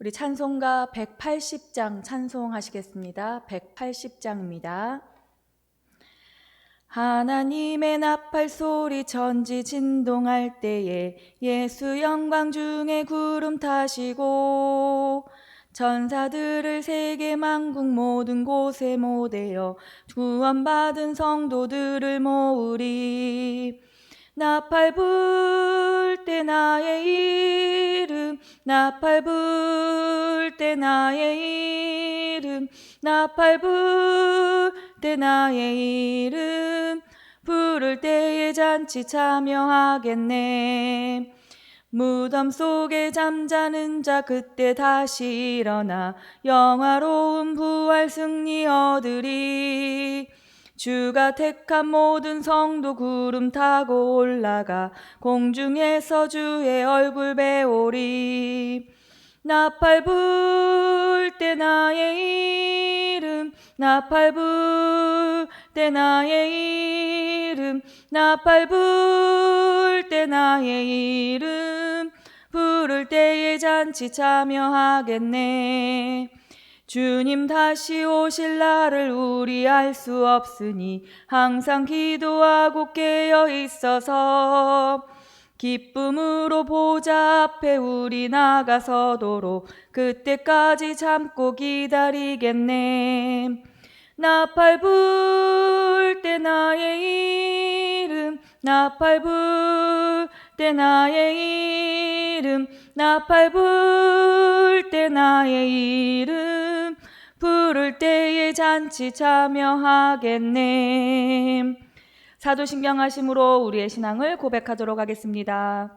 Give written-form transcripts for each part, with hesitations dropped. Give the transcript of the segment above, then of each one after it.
우리 찬송가 180장 찬송하시겠습니다. 180장입니다. 하나님의 나팔 소리 천지 진동할 때에 예수 영광 중에 구름 타시고 천사들을 세계 만국 모든 곳에 모되어 구원받은 성도들을 모으리. 나팔 불 때 나의 이름, 나팔 불 때 나의 이름, 나팔 불 때 나의 이름, 부를 때에 잔치 참여하겠네. 무덤 속에 잠자는 자 그때 다시 일어나 영화로운 부활 승리 얻으리. 주가 택한 모든 성도 구름 타고 올라가 공중에서 주의 얼굴 배우리. 나팔 불 때 나의 이름, 나팔 불 때 나의 이름, 나팔 불 때 나의 이름, 부를 때에 잔치 참여하겠네. 주님 다시 오실 날을 우리 알 수 없으니 항상 기도하고 깨어 있어서 기쁨으로 보좌 앞에 우리 나가서도록 그때까지 참고 기다리겠네. 나팔 불 때 나의 이름, 나팔 불 때 나의 이름, 나팔 불 때 나의 이름, 부를 때에 잔치 참여하겠네. 사도신경하심으로 우리의 신앙을 고백하도록 하겠습니다.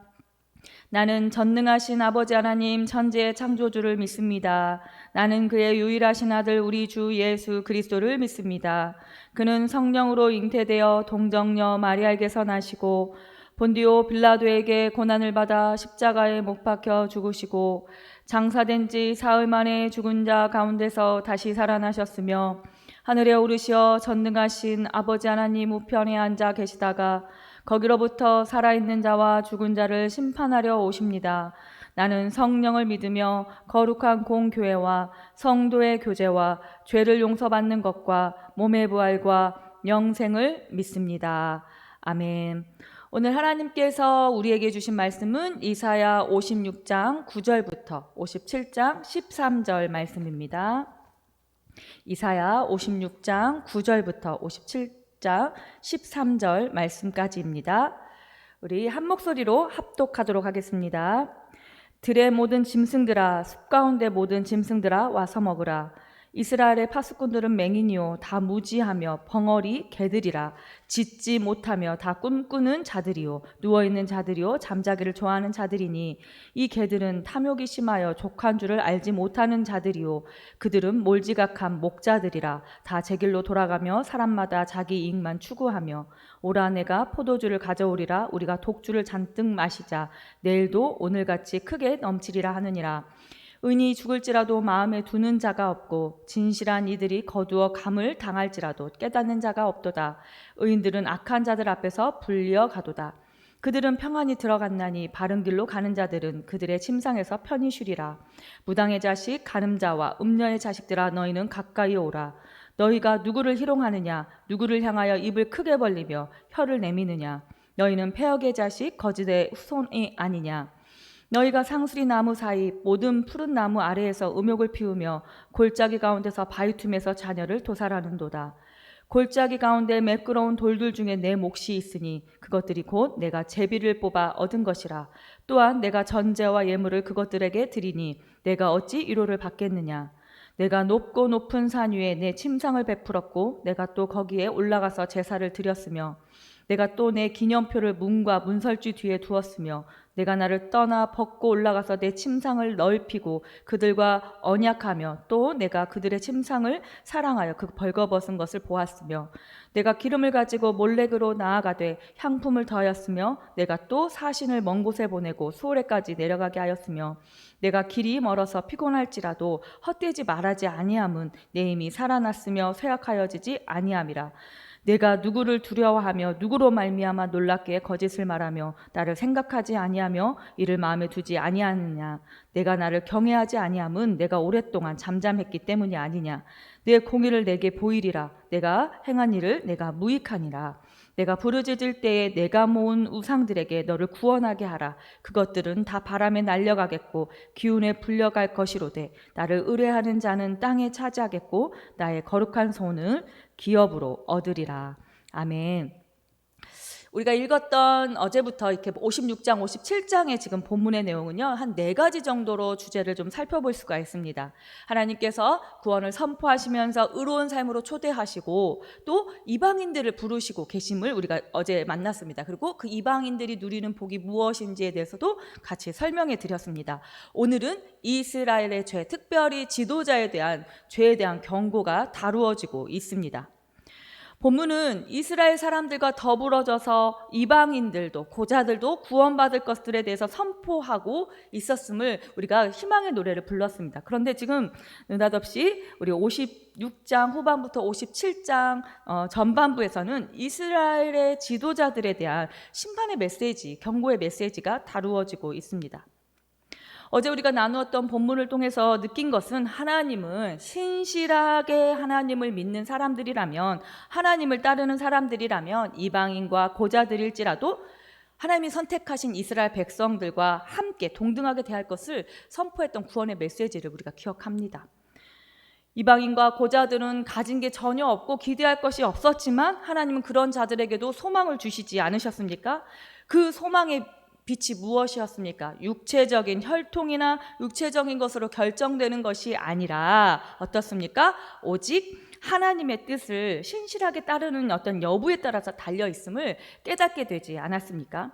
나는 전능하신 아버지 하나님 천지의 창조주를 믿습니다. 나는 그의 유일하신 아들 우리 주 예수 그리스도를 믿습니다. 그는 성령으로 잉태되어 동정녀 마리아에게서 나시고 본디오 빌라도에게 고난을 받아 십자가에 못 박혀 죽으시고 장사된 지 사흘 만에 죽은 자 가운데서 다시 살아나셨으며 하늘에 오르시어 전능하신 아버지 하나님 우편에 앉아 계시다가 거기로부터 살아있는 자와 죽은 자를 심판하려 오십니다. 나는 성령을 믿으며 거룩한 공교회와 성도의 교제와 죄를 용서받는 것과 몸의 부활과 영생을 믿습니다. 아멘. 오늘 하나님께서 우리에게 주신 말씀은 이사야 56장 9절부터 57장 13절 말씀입니다. 이사야 56장 9절부터 57장 13절 말씀까지입니다. 우리 한 목소리로 합독하도록 하겠습니다. 들의 모든 짐승들아, 숲 가운데 모든 짐승들아 와서 먹으라. 이스라엘의 파수꾼들은 맹인이요 다 무지하며 벙어리 개들이라. 짖지 못하며 다 꿈꾸는 자들이요 누워있는 자들이요 잠자기를 좋아하는 자들이니 이 개들은 탐욕이 심하여 족한 줄을 알지 못하는 자들이요 그들은 몰지각한 목자들이라. 다 제 길로 돌아가며 사람마다 자기 이익만 추구하며 오라 내가 포도주를 가져오리라. 우리가 독주를 잔뜩 마시자. 내일도 오늘같이 크게 넘치리라 하느니라. 의인이 죽을지라도 마음에 두는 자가 없고 진실한 이들이 거두어 감을 당할지라도 깨닫는 자가 없도다. 의인들은 악한 자들 앞에서 불리어 가도다. 그들은 평안히 들어갔나니 바른 길로 가는 자들은 그들의 침상에서 편히 쉬리라. 무당의 자식 간음자와 음녀의 자식들아 너희는 가까이 오라. 너희가 누구를 희롱하느냐 누구를 향하여 입을 크게 벌리며 혀를 내미느냐 너희는 폐역의 자식 거짓의 후손이 아니냐. 너희가 상수리 나무 사이 모든 푸른 나무 아래에서 음욕을 피우며 골짜기 가운데서 바위 틈에서 자녀를 도살하는도다. 골짜기 가운데 매끄러운 돌들 중에 내 몫이 있으니 그것들이 곧 내가 제비를 뽑아 얻은 것이라. 또한 내가 전제와 예물을 그것들에게 드리니 내가 어찌 위로를 받겠느냐. 내가 높고 높은 산 위에 내 침상을 베풀었고 내가 또 거기에 올라가서 제사를 드렸으며 내가 또 내 기념표를 문과 문설주 뒤에 두었으며 내가 나를 떠나 벗고 올라가서 내 침상을 넓히고 그들과 언약하며 또 내가 그들의 침상을 사랑하여 그 벌거벗은 것을 보았으며 내가 기름을 가지고 몰렉으로 나아가되 향품을 더하였으며 내가 또 사신을 먼 곳에 보내고 수오레까지 내려가게 하였으며 내가 길이 멀어서 피곤할지라도 헛되지 말하지 아니함은 내 힘이 살아났으며 쇠약하여지지 아니함이라. 내가 누구를 두려워하며 누구로 말미암아 놀랍게 거짓을 말하며 나를 생각하지 아니하며 이를 마음에 두지 아니하느냐. 내가 나를 경외하지 아니함은 내가 오랫동안 잠잠했기 때문이 아니냐. 내 공의를 내게 보이리라. 내가 행한 일을 내가 무익하니라. 내가 부르짖을 때에 내가 모은 우상들에게 너를 구원하게 하라. 그것들은 다 바람에 날려가겠고 기운에 불려갈 것이로되 나를 의뢰하는 자는 땅에 차지하겠고 나의 거룩한 손을 기업으로 얻으리라. 아멘. 우리가 읽었던 어제부터 이렇게 56장, 57장의 지금 본문의 내용은요, 한 4가지 정도로 주제를 좀 살펴볼 수가 있습니다. 하나님께서 구원을 선포하시면서 의로운 삶으로 초대하시고 또 이방인들을 부르시고 계심을 우리가 어제 만났습니다. 그리고 그 이방인들이 누리는 복이 무엇인지에 대해서도 같이 설명해 드렸습니다. 오늘은 이스라엘의 죄, 특별히 지도자에 대한 죄에 대한 경고가 다루어지고 있습니다. 본문은 이스라엘 사람들과 더불어져서 이방인들도 고자들도 구원받을 것들에 대해서 선포하고 있었음을 우리가 희망의 노래를 불렀습니다. 그런데 지금 느닷없이 우리 56장 후반부터 57장 전반부에서는 이스라엘의 지도자들에 대한 심판의 메시지, 경고의 메시지가 다루어지고 있습니다. 어제 우리가 나누었던 본문을 통해서 느낀 것은 하나님은 신실하게 하나님을 믿는 사람들이라면, 하나님을 따르는 사람들이라면 이방인과 고자들일지라도 하나님이 선택하신 이스라엘 백성들과 함께 동등하게 대할 것을 선포했던 구원의 메시지를 우리가 기억합니다. 이방인과 고자들은 가진 게 전혀 없고 기대할 것이 없었지만 하나님은 그런 자들에게도 소망을 주시지 않으셨습니까? 그 소망의 빛이 무엇이었습니까? 육체적인 혈통이나 육체적인 것으로 결정되는 것이 아니라 어떻습니까? 오직 하나님의 뜻을 신실하게 따르는 어떤 여부에 따라서 달려있음을 깨닫게 되지 않았습니까?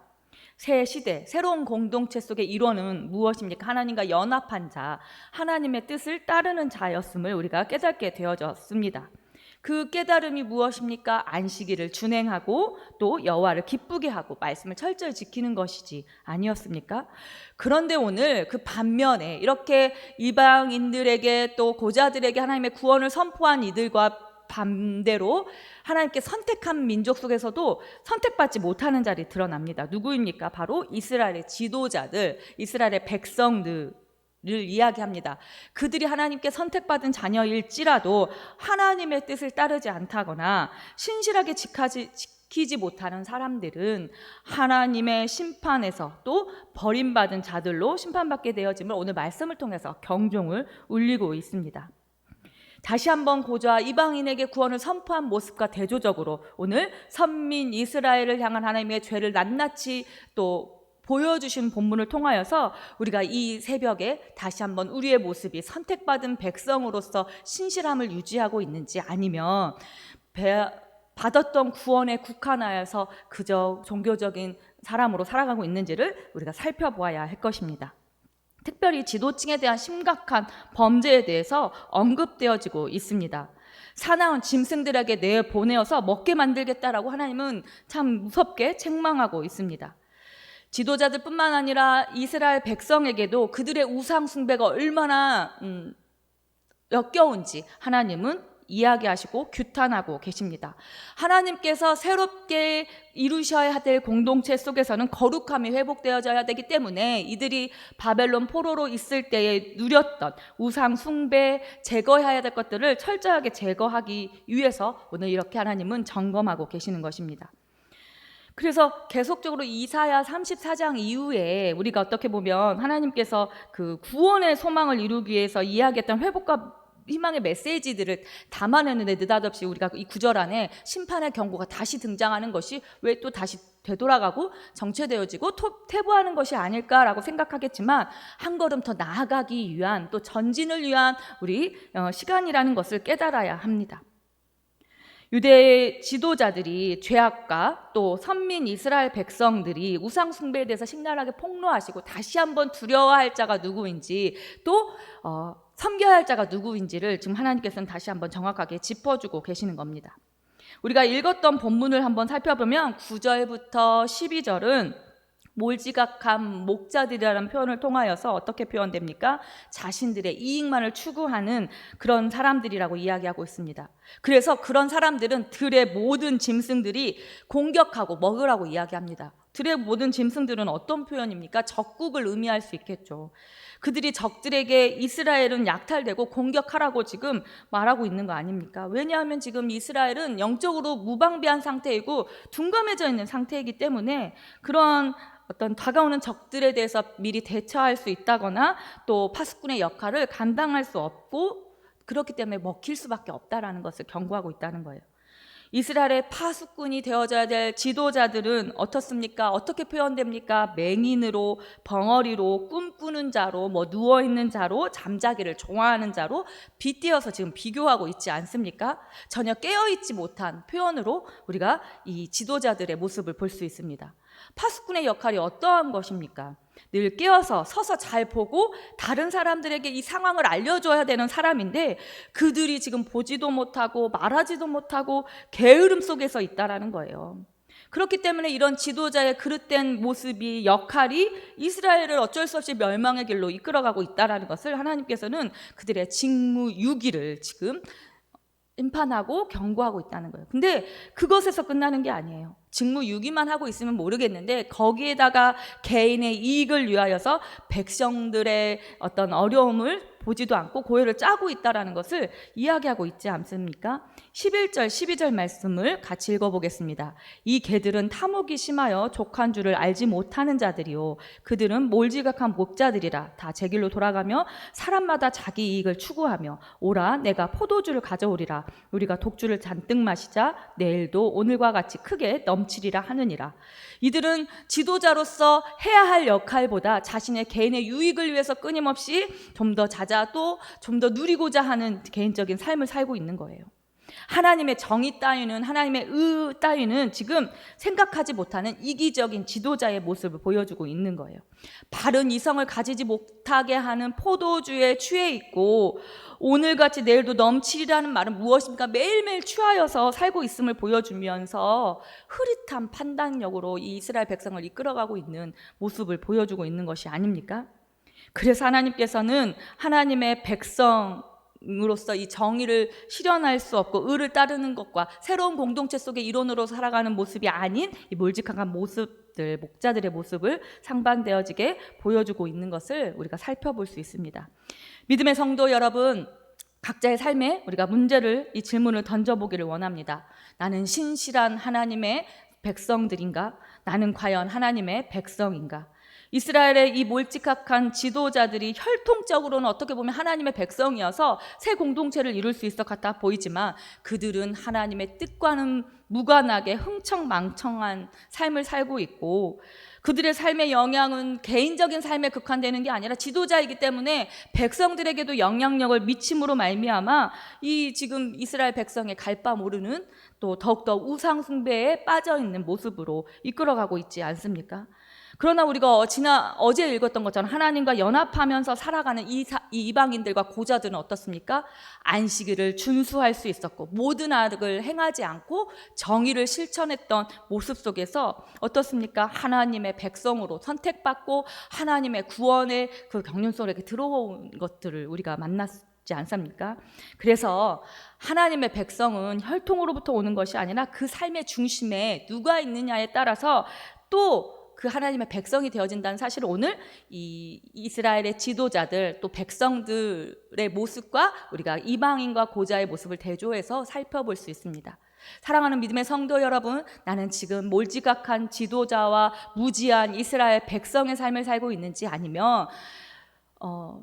새 시대, 새로운 공동체 속의 일원은 무엇입니까? 하나님과 연합한 자, 하나님의 뜻을 따르는 자였음을 우리가 깨닫게 되어졌습니다. 그 깨달음이 무엇입니까? 안식일을 준행하고 또 여호와를 기쁘게 하고 말씀을 철저히 지키는 것이지 아니었습니까? 그런데 오늘 그 반면에 이렇게 이방인들에게 또 고자들에게 하나님의 구원을 선포한 이들과 반대로 하나님께 선택한 민족 속에서도 선택받지 못하는 자리 드러납니다. 누구입니까? 바로 이스라엘의 지도자들, 이스라엘의 백성들 를 이야기합니다. 그들이 하나님께 선택받은 자녀일지라도 하나님의 뜻을 따르지 않다거나 신실하게 지키지 못하는 사람들은 하나님의 심판에서 또 버림받은 자들로 심판받게 되어짐을 오늘 말씀을 통해서 경종을 울리고 있습니다. 다시 한번 고자 이방인에게 구원을 선포한 모습과 대조적으로 오늘 선민 이스라엘을 향한 하나님의 죄를 낱낱이 또 보여주신 본문을 통하여서 우리가 이 새벽에 다시 한번 우리의 모습이 선택받은 백성으로서 신실함을 유지하고 있는지 아니면 받았던 구원에 국한하여서 그저 종교적인 사람으로 살아가고 있는지를 우리가 살펴보아야 할 것입니다. 특별히 지도층에 대한 심각한 범죄에 대해서 언급되어지고 있습니다. 사나운 짐승들에게 내보내어서 먹게 만들겠다라고 하나님은 참 무섭게 책망하고 있습니다. 지도자들 뿐만 아니라 이스라엘 백성에게도 그들의 우상 숭배가 얼마나 역겨운지 하나님은 이야기하시고 규탄하고 계십니다. 하나님께서 새롭게 이루셔야 될 공동체 속에서는 거룩함이 회복되어져야 되기 때문에 이들이 바벨론 포로로 있을 때에 누렸던 우상 숭배, 제거해야 될 것들을 철저하게 제거하기 위해서 오늘 이렇게 하나님은 점검하고 계시는 것입니다. 그래서 계속적으로 이사야 34장 이후에 우리가 어떻게 보면 하나님께서 그 구원의 소망을 이루기 위해서 이야기했던 회복과 희망의 메시지들을 담아내는데 느닷없이 우리가 이 구절 안에 심판의 경고가 다시 등장하는 것이 왜 또 다시 되돌아가고 정체되어지고 퇴보하는 것이 아닐까라고 생각하겠지만 한 걸음 더 나아가기 위한 또 전진을 위한 우리 시간이라는 것을 깨달아야 합니다. 유대 지도자들이 죄악과 또 선민 이스라엘 백성들이 우상 숭배에 대해서 신랄하게 폭로하시고 다시 한번 두려워할 자가 누구인지 또 섬겨야 할 자가 누구인지를 지금 하나님께서는 다시 한번 정확하게 짚어주고 계시는 겁니다. 우리가 읽었던 본문을 한번 살펴보면 9절부터 12절은 몰지각한 목자들이라는 표현을 통하여서 어떻게 표현됩니까? 자신들의 이익만을 추구하는 그런 사람들이라고 이야기하고 있습니다. 그래서 그런 사람들은 들의 모든 짐승들이 공격하고 먹으라고 이야기합니다. 들의 모든 짐승들은 어떤 표현입니까? 적국을 의미할 수 있겠죠. 그들이 적들에게 이스라엘은 약탈되고 공격하라고 지금 말하고 있는 거 아닙니까? 왜냐하면 지금 이스라엘은 영적으로 무방비한 상태이고 둔감해져 있는 상태이기 때문에 그런 어떤 다가오는 적들에 대해서 미리 대처할 수 있다거나 또 파수꾼의 역할을 감당할 수 없고 그렇기 때문에 먹힐 수밖에 없다라는 것을 경고하고 있다는 거예요. 이스라엘의 파수꾼이 되어져야 될 지도자들은 어떻습니까? 어떻게 표현됩니까? 맹인으로, 벙어리로, 꿈꾸는 자로, 누워있는 자로, 잠자기를 좋아하는 자로 빗대어서 지금 비교하고 있지 않습니까? 전혀 깨어있지 못한 표현으로 우리가 이 지도자들의 모습을 볼 수 있습니다. 파수꾼의 역할이 어떠한 것입니까? 늘 깨어서 서서 잘 보고 다른 사람들에게 이 상황을 알려줘야 되는 사람인데 그들이 지금 보지도 못하고 말하지도 못하고 게으름 속에서 있다라는 거예요. 그렇기 때문에 이런 지도자의 그릇된 모습이 역할이 이스라엘을 어쩔 수 없이 멸망의 길로 이끌어가고 있다라는 것을 하나님께서는 그들의 직무유기를 지금 심판하고 경고하고 있다는 거예요. 근데 그것에서 끝나는 게 아니에요. 직무유기만 하고 있으면 모르겠는데 거기에다가 개인의 이익을 위하여서 백성들의 어떤 어려움을 보지도 않고 고혈을 짜고 있다는 것을 이야기하고 있지 않습니까? 11절, 12절 말씀을 같이 읽어보겠습니다. 이 개들은 탐욕이 심하여 족한 줄을 알지 못하는 자들이요 그들은 몰지각한 목자들이라 다 제 길로 돌아가며 사람마다 자기 이익을 추구하며 오라 내가 포도주를 가져오리라 우리가 독주를 잔뜩 마시자 내일도 오늘과 같이 크게 넘치리라 하느니라. 이들은 지도자로서 해야 할 역할보다 자신의 개인의 유익을 위해서 끊임없이 좀 더 잦아도 좀 더 누리고자 하는 개인적인 삶을 살고 있는 거예요. 하나님의 정의 따위는 하나님의 의 따위는 지금 생각하지 못하는 이기적인 지도자의 모습을 보여주고 있는 거예요. 바른 이성을 가지지 못하게 하는 포도주에 취해 있고 오늘같이 내일도 넘치리라는 말은 무엇입니까? 매일매일 취하여서 살고 있음을 보여주면서 흐릿한 판단력으로 이 이스라엘 백성을 이끌어가고 있는 모습을 보여주고 있는 것이 아닙니까? 그래서 하나님께서는 하나님의 백성으로서 이 정의를 실현할 수 없고 의를 따르는 것과 새로운 공동체 속의 일원으로 살아가는 모습이 아닌 이 몰직한 모습들, 목자들의 모습을 상반되어지게 보여주고 있는 것을 우리가 살펴볼 수 있습니다. 믿음의 성도 여러분, 각자의 삶에 우리가 이 질문을 던져보기를 원합니다. 나는 신실한 하나님의 백성들인가? 나는 과연 하나님의 백성인가? 이스라엘의 이 몰직한 지도자들이 혈통적으로는 어떻게 보면 하나님의 백성이어서 새 공동체를 이룰 수 있어 같아 보이지만 그들은 하나님의 뜻과는 무관하게 흥청망청한 삶을 살고 있고 그들의 삶의 영향은 개인적인 삶에 국한되는 게 아니라 지도자이기 때문에 백성들에게도 영향력을 미침으로 말미암아 이 지금 이스라엘 백성의 갈 바 모르는 또 더욱더 우상 숭배에 빠져있는 모습으로 이끌어가고 있지 않습니까? 그러나 우리가 어제 읽었던 것처럼 하나님과 연합하면서 살아가는 이 이방인들과 고자들은 어떻습니까? 안식일을 준수할 수 있었고 모든 악을 행하지 않고 정의를 실천했던 모습 속에서 어떻습니까? 하나님의 백성으로 선택받고 하나님의 구원의 그 경륜 속에 들어온 것들을 우리가 만났지 않습니까? 그래서 하나님의 백성은 혈통으로부터 오는 것이 아니라 그 삶의 중심에 누가 있느냐에 따라서 또 그 하나님의 백성이 되어진다는 사실을 오늘 이 이스라엘의 지도자들 또 백성들의 모습과 우리가 이방인과 고자의 모습을 대조해서 살펴볼 수 있습니다. 사랑하는 믿음의 성도 여러분, 나는 지금 몰지각한 지도자와 무지한 이스라엘 백성의 삶을 살고 있는지 아니면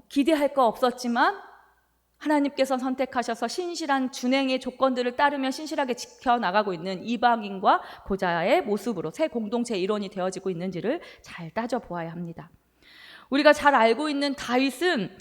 기대할 거 없었지만 하나님께서 선택하셔서 신실한 준행의 조건들을 따르며 신실하게 지켜나가고 있는 이방인과 고자의 모습으로 새 공동체 일원이 되어지고 있는지를 잘 따져보아야 합니다. 우리가 잘 알고 있는 다윗은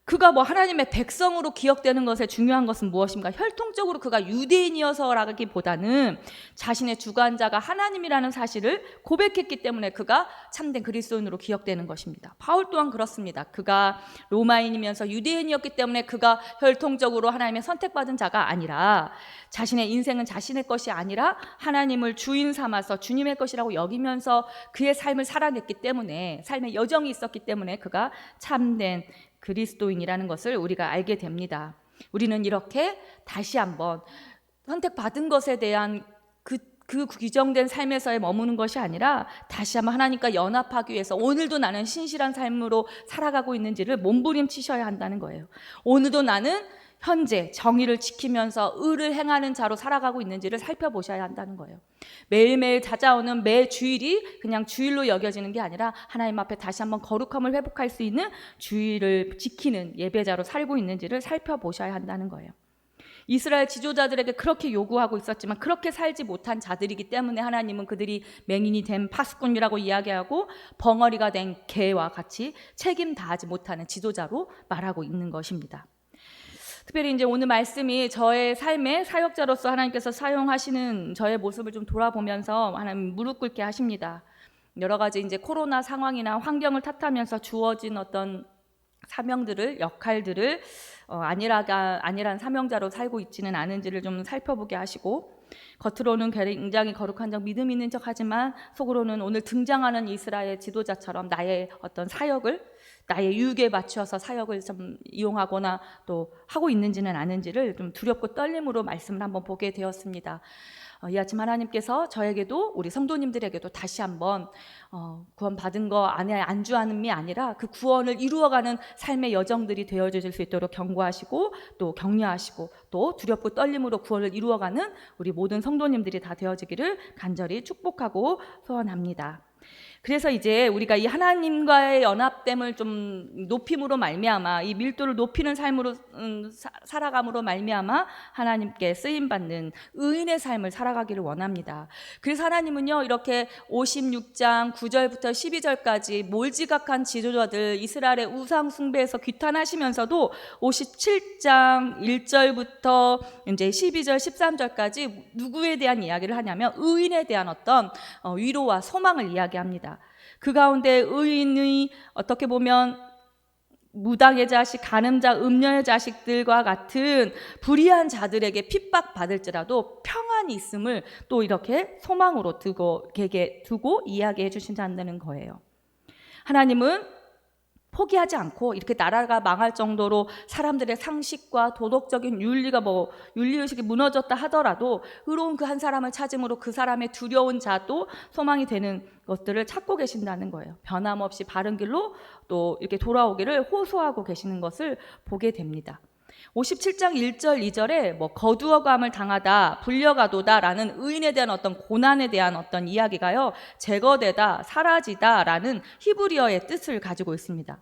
그가 뭐 하나님의 백성으로 기억되는 것에 중요한 것은 무엇인가? 혈통적으로 그가 유대인이어서라기보다는 자신의 주관자가 하나님이라는 사실을 고백했기 때문에 그가 참된 그리스도인으로 기억되는 것입니다. 바울 또한 그렇습니다. 그가 로마인이면서 유대인이었기 때문에 그가 혈통적으로 하나님의 선택받은 자가 아니라 자신의 인생은 자신의 것이 아니라 하나님을 주인 삼아서 주님의 것이라고 여기면서 그의 삶을 살아냈기 때문에, 삶의 여정이 있었기 때문에 그가 참된 그리스도인이라는 것을 우리가 알게 됩니다. 우리는 이렇게 다시 한번 선택받은 것에 대한 그 규정된 삶에서의 머무는 것이 아니라 다시 한번 하나님과 연합하기 위해서 오늘도 나는 신실한 삶으로 살아가고 있는지를 몸부림치셔야 한다는 거예요. 오늘도 나는 현재 정의를 지키면서 의를 행하는 자로 살아가고 있는지를 살펴보셔야 한다는 거예요. 매일매일 찾아오는 매 주일이 그냥 주일로 여겨지는 게 아니라 하나님 앞에 다시 한번 거룩함을 회복할 수 있는 주일을 지키는 예배자로 살고 있는지를 살펴보셔야 한다는 거예요. 이스라엘 지도자들에게 그렇게 요구하고 있었지만 그렇게 살지 못한 자들이기 때문에 하나님은 그들이 맹인이 된 파수꾼이라고 이야기하고 벙어리가 된 개와 같이 책임 다하지 못하는 지도자로 말하고 있는 것입니다. 특별히 이제 오늘 말씀이 저의 삶의 사역자로서 하나님께서 사용하시는 저의 모습을 좀 돌아보면서 하나님 무릎 꿇게 하십니다. 여러 가지 이제 코로나 상황이나 환경을 탓하면서 주어진 어떤 사명들을, 역할들을 안일한 사명자로 살고 있지는 않은지를 좀 살펴보게 하시고, 겉으로는 굉장히 거룩한 척, 믿음 있는 척 하지만 속으로는 오늘 등장하는 이스라엘 지도자처럼 나의 어떤 사역을, 나의 유익에 맞추어서 사역을 좀 이용하거나 또 하고 있는지는 아는지를 좀 두렵고 떨림으로 말씀을 한번 보게 되었습니다. 이 아침 하나님께서 저에게도 우리 성도님들에게도 다시 한번 구원받은 거 안에 안주함이 아니라 그 구원을 이루어가는 삶의 여정들이 되어주실 수 있도록 경고하시고 또 격려하시고 또 두렵고 떨림으로 구원을 이루어가는 우리 모든 성도님들이 다 되어지기를 간절히 축복하고 소원합니다. 그래서 이제 우리가 이 하나님과의 연합됨을 좀 높임으로 말미암아, 이 밀도를 높이는 삶으로 살아감으로 말미암아 하나님께 쓰임받는 의인의 삶을 살아가기를 원합니다. 그래서 하나님은요, 이렇게 56장 9절부터 12절까지 몰지각한 지도자들 이스라엘의 우상 숭배에서 규탄하시면서도 57장 1절부터 이제 12절 13절까지 누구에 대한 이야기를 하냐면 의인에 대한 어떤 위로와 소망을 이야기합니다. 그 가운데 의인의 어떻게 보면 무당의 자식, 간음자, 음녀의 자식들과 같은 불의한 자들에게 핍박받을지라도 평안이 있음을 또 이렇게 소망으로 두고 이야기해 주신다는 거예요. 하나님은 포기하지 않고 이렇게 나라가 망할 정도로 사람들의 상식과 도덕적인 윤리의식이 무너졌다 하더라도 의로운 그 한 사람을 찾음으로 그 사람의 두려운 자도 소망이 되는 것들을 찾고 계신다는 거예요. 변함없이 바른 길로 또 이렇게 돌아오기를 호소하고 계시는 것을 보게 됩니다. 57장 1절 2절에 거두어감을 당하다, 불려가도다 라는 의인에 대한 어떤 고난에 대한 어떤 이야기가요, 제거되다, 사라지다 라는 히브리어의 뜻을 가지고 있습니다.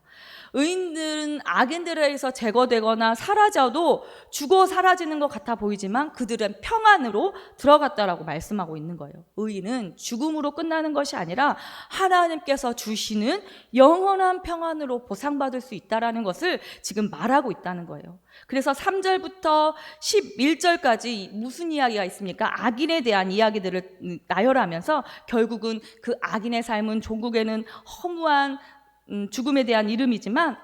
의인들은 악인들에 의해서 제거되거나 사라져도 죽어 사라지는 것 같아 보이지만 그들은 평안으로 들어갔다라고 말씀하고 있는 거예요. 의인은 죽음으로 끝나는 것이 아니라 하나님께서 주시는 영원한 평안으로 보상받을 수 있다라는 것을 지금 말하고 있다는 거예요. 그래서 3절부터 11절까지 무슨 이야기가 있습니까? 악인에 대한 이야기들을 나열하면서 결국은 그 악인의 삶은 종국에는 허무한 죽음에 대한 이름이지만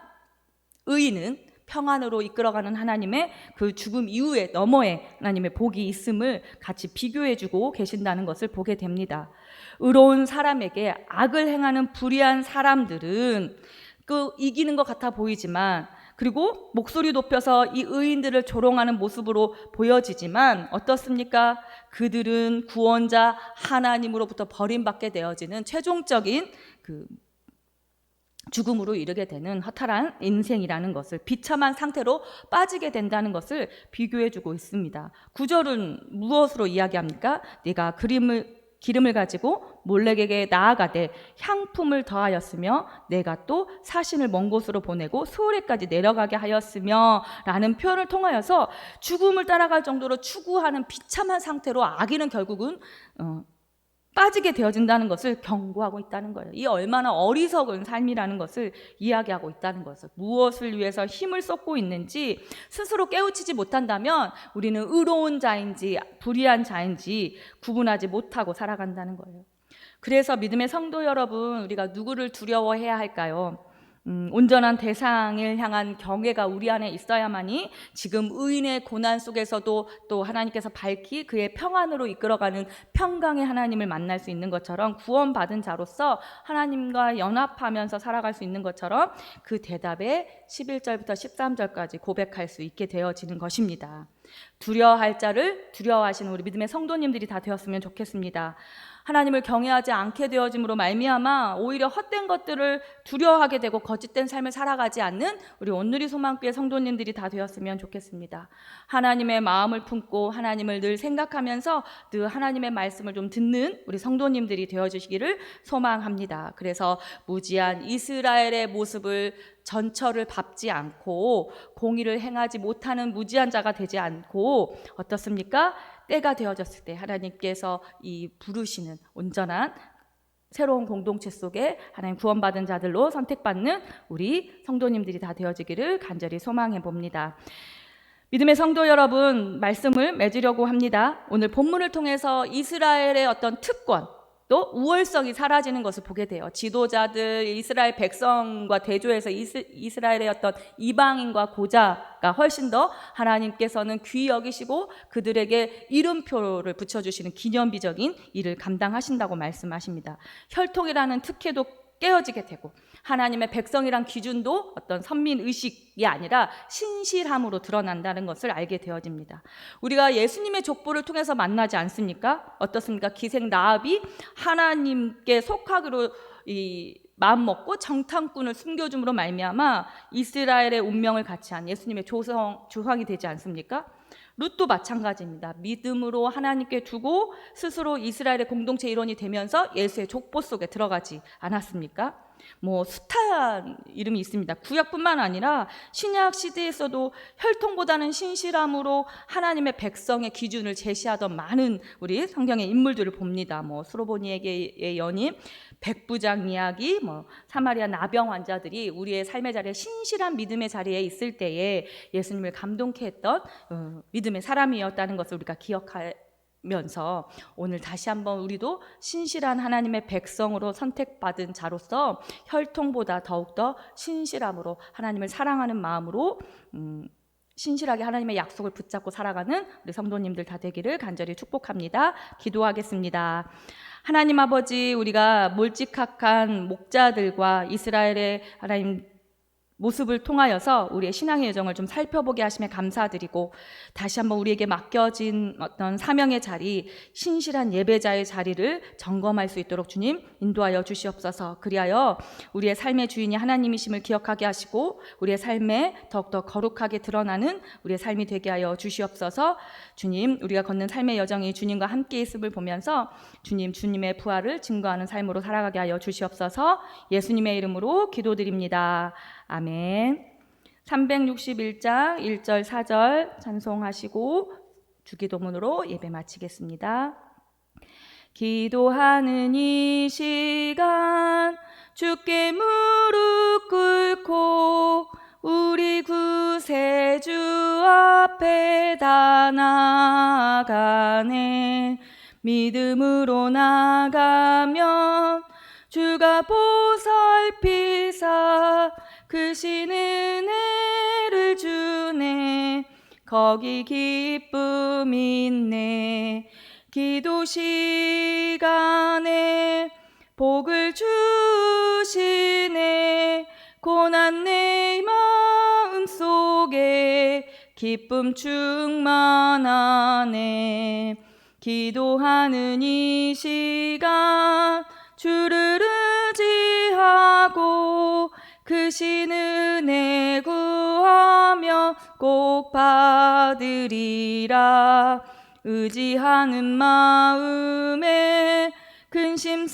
의인은 평안으로 이끌어가는 하나님의 그 죽음 이후에 너머에 하나님의 복이 있음을 같이 비교해주고 계신다는 것을 보게 됩니다. 의로운 사람에게 악을 행하는 불의한 사람들은 이기는 것 같아 보이지만, 그리고 목소리 높여서 이 의인들을 조롱하는 모습으로 보여지지만 어떻습니까? 그들은 구원자 하나님으로부터 버림받게 되어지는 최종적인 죽음으로 이르게 되는 허탈한 인생이라는 것을, 비참한 상태로 빠지게 된다는 것을 비교해주고 있습니다. 9절은 무엇으로 이야기합니까? 네가 기름을 가지고 몰렉에게 나아가되 향품을 더하였으며 내가 또 사신을 먼 곳으로 보내고 수오레까지 내려가게 하였으며 라는 표현을 통하여서 죽음을 따라갈 정도로 추구하는 비참한 상태로 악인은 결국은 빠지게 되어진다는 것을 경고하고 있다는 거예요. 이 얼마나 어리석은 삶이라는 것을 이야기하고 있다는 것을, 무엇을 위해서 힘을 쏟고 있는지 스스로 깨우치지 못한다면 우리는 의로운 자인지 불의한 자인지 구분하지 못하고 살아간다는 거예요. 그래서 믿음의 성도 여러분, 우리가 누구를 두려워해야 할까요? 온전한 대상을 향한 경외가 우리 안에 있어야만이 지금 의인의 고난 속에서도 또 하나님께서 밝히 그의 평안으로 이끌어가는 평강의 하나님을 만날 수 있는 것처럼, 구원받은 자로서 하나님과 연합하면서 살아갈 수 있는 것처럼 그 대답에 11절부터 13절까지 고백할 수 있게 되어지는 것입니다. 두려워할 자를 두려워하시는 우리 믿음의 성도님들이 다 되었으면 좋겠습니다. 하나님을 경외하지 않게 되어짐으로 말미암아 오히려 헛된 것들을 두려워하게 되고 거짓된 삶을 살아가지 않는 우리 온누리 소망교회 성도님들이 다 되었으면 좋겠습니다. 하나님의 마음을 품고 하나님을 늘 생각하면서 늘 하나님의 말씀을 좀 듣는 우리 성도님들이 되어주시기를 소망합니다. 그래서 무지한 이스라엘의 모습을 전철을 밟지 않고 공의를 행하지 못하는 무지한 자가 되지 않고 어떻습니까? 때가 되어졌을 때 하나님께서 이 부르시는 온전한 새로운 공동체 속에 하나님 구원받은 자들로 선택받는 우리 성도님들이 다 되어지기를 간절히 소망해 봅니다. 믿음의 성도 여러분, 말씀을 맺으려고 합니다. 오늘 본문을 통해서 이스라엘의 어떤 특권, 또 우월성이 사라지는 것을 보게 돼요. 지도자들, 이스라엘 백성과 대조해서 이스라엘의 어떤 이방인과 고자가 훨씬 더 하나님께서는 귀히 여기시고 그들에게 이름표를 붙여주시는 기념비적인 일을 감당하신다고 말씀하십니다. 혈통이라는 특혜도 깨어지게 되고 하나님의 백성이란 기준도 어떤 선민의식이 아니라 신실함으로 드러난다는 것을 알게 되어집니다. 우리가 예수님의 족보를 통해서 만나지 않습니까? 어떻습니까? 기생 라합이 하나님께 속하기로 마음먹고 정탐꾼을 숨겨줌으로 말미암아 이스라엘의 운명을 같이 한 예수님의 조상이 되지 않습니까? 룻도 마찬가지입니다. 믿음으로 하나님께 두고 스스로 이스라엘의 공동체 일원이 되면서 예수의 족보 속에 들어가지 않았습니까? 숱한 이름이 있습니다. 구약뿐만 아니라 신약 시대에서도 혈통보다는 신실함으로 하나님의 백성의 기준을 제시하던 많은 우리 성경의 인물들을 봅니다. 수로보니에게의 연임, 백부장 이야기, 사마리아 나병 환자들이 우리의 삶의 자리에 신실한 믿음의 자리에 있을 때에 예수님을 감동케 했던 믿음의 사람이었다는 것을 우리가 기억하면서 오늘 다시 한번 우리도 신실한 하나님의 백성으로 선택받은 자로서 혈통보다 더욱더 신실함으로 하나님을 사랑하는 마음으로 신실하게 하나님의 약속을 붙잡고 살아가는 우리 성도님들 다 되기를 간절히 축복합니다. 기도하겠습니다. 하나님 아버지, 우리가 몰직학한 목자들과 이스라엘의 하나님 모습을 통하여서 우리의 신앙의 여정을 좀 살펴보게 하심에 감사드리고, 다시 한번 우리에게 맡겨진 어떤 사명의 자리, 신실한 예배자의 자리를 점검할 수 있도록 주님 인도하여 주시옵소서. 그리하여 우리의 삶의 주인이 하나님이심을 기억하게 하시고 우리의 삶에 더욱더 거룩하게 드러나는 우리의 삶이 되게 하여 주시옵소서. 주님, 우리가 걷는 삶의 여정이 주님과 함께 있음을 보면서 주님의 부활을 증거하는 삶으로 살아가게 하여 주시옵소서. 예수님의 이름으로 기도드립니다. 아멘. 361장 1절 4절 찬송하시고 주기도문으로 예배 마치겠습니다. 기도하는 이 시간 주께 무릎 꿇고 우리 구세주 앞에 다 나아가네. 믿음으로 나가면 주가 보살피사 크신 은혜를 주네. 거기 기쁨 있네. 기도 시간에 복을 주시네. 고난 내 마음 속에 기쁨 충만하네. 기도하는 이 시간 주를 의지하고 크신 은혜 구하며 꼭 받으리라. 의지하는 마음에 근심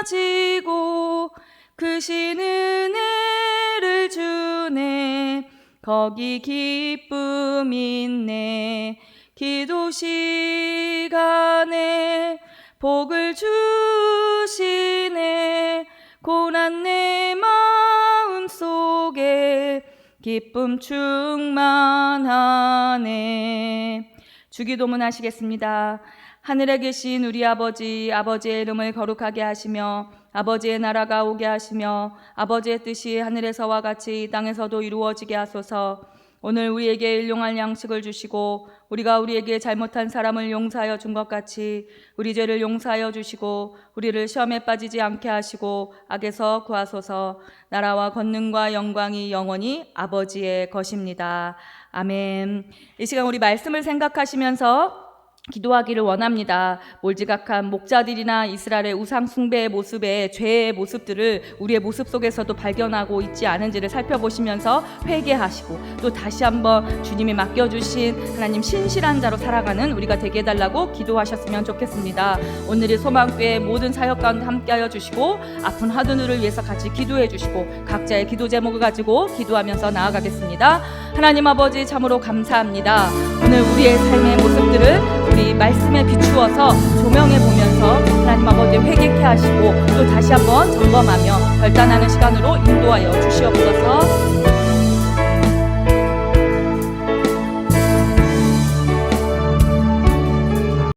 사라지고 크신 은혜를 주네. 거기 기쁨 있네. 기도 시간에 복을 주시네. 고난 내 마음 속에 기쁨 충만하네. 주기도문 하시겠습니다. 하늘에 계신 우리 아버지, 아버지의 이름을 거룩하게 하시며 아버지의 나라가 오게 하시며 아버지의 뜻이 하늘에서와 같이 이 땅에서도 이루어지게 하소서. 오늘 우리에게 일용할 양식을 주시고 우리가 우리에게 잘못한 사람을 용서하여 준 것 같이 우리 죄를 용서하여 주시고 우리를 시험에 빠지지 않게 하시고 악에서 구하소서. 나라와 권능과 영광이 영원히 아버지의 것입니다. 아멘. 이 시간 우리 말씀을 생각하시면서 기도하기를 원합니다. 몰지각한 목자들이나 이스라엘의 우상 숭배의 모습에 죄의 모습들을 우리의 모습 속에서도 발견하고 있지 않은지를 살펴보시면서 회개하시고 또 다시 한번 주님이 맡겨주신 하나님 신실한 자로 살아가는 우리가 되게 해달라고 기도하셨으면 좋겠습니다. 오늘의 소망교회 모든 사역 가운데 함께하여 주시고 아픈 하두누를 위해서 같이 기도해 주시고 각자의 기도 제목을 가지고 기도하면서 나아가겠습니다. 하나님 아버지 참으로 감사합니다. 오늘 우리의 삶의 모습들을 우리 말씀에 비추어서 조명해 보면서 하나님 아버지 회개케 하시고 또 다시 한번 점검하며 결단하는 시간으로 인도하여 주시옵소서.